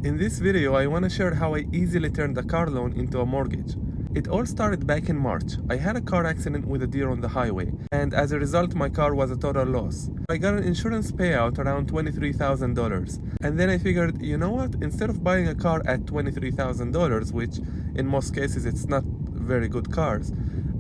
In this video, I want to share how I easily turned a car loan into a mortgage. It all started back in March. I had a car accident with a deer on the highway, and as a result, my car was a total loss. I got an insurance payout around $23,000, and then I figured, you know what? Instead of buying a car at $23,000, which in most cases it's not very good cars,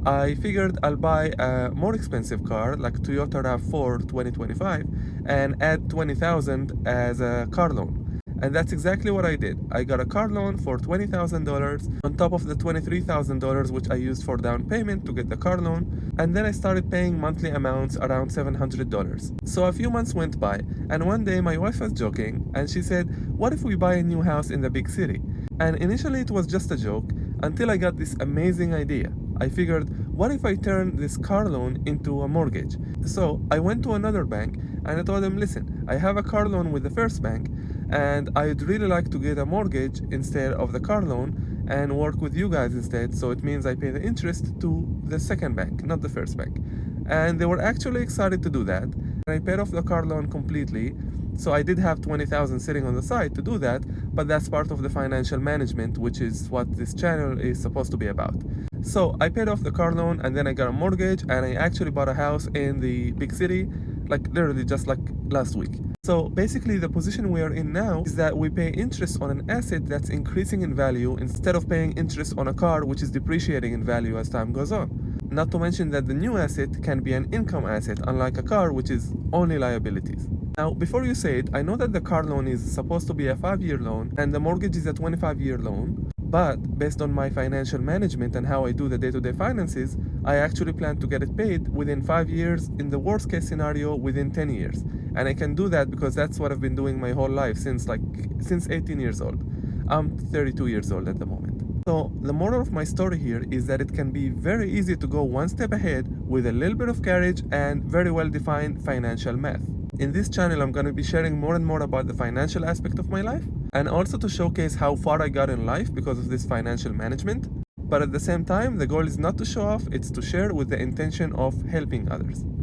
I figured I'll buy a more expensive car like Toyota RAV4 2025 and add $20,000 as a car loan. And that's exactly what I did. I got a car loan for $20,000 on top of the $23,000 which I used for down payment to get the car loan, and then I started paying monthly amounts around $700. So a few months went by, and one day my wife was joking and she said, "What if we buy a new house in the big city?" And initially it was just a joke until I got this amazing idea. I figured, what if I turn this car loan into a mortgage? So I went to another bank and I told them, listen, I have a car loan with the first bank and I'd really like to get a mortgage instead of the car loan and work with you guys instead, so it means I pay the interest to the second bank, not the first bank. And they were actually excited to do that. And I paid off the car loan completely, so I did have 20,000 sitting on the side to do that, but that's part of the financial management, which is what this channel is supposed to be about. So I paid off the car loan and then I got a mortgage and I actually bought a house in the big city, like literally just like last week. So basically the position we are in now is that we pay interest on an asset that's increasing in value instead of paying interest on a car which is depreciating in value as time goes on. Not to mention that the new asset can be an income asset, unlike a car which is only liabilities. Now, before you say it, I know that the car loan is supposed to be a 5-year loan and the mortgage is a 25-year loan, but based on my financial management and how I do the day-to-day finances, I actually plan to get it paid within 5 years, in the worst case scenario within 10 years. And I can do that because that's what I've been doing my whole life since 18 years old. I'm 32 years old at the moment. So the moral of my story here is that it can be very easy to go one step ahead with a little bit of courage and very well-defined financial math. In this channel, I'm going to be sharing more and more about the financial aspect of my life and also to showcase how far I got in life because of this financial management. But at the same time, the goal is not to show off, it's to share with the intention of helping others.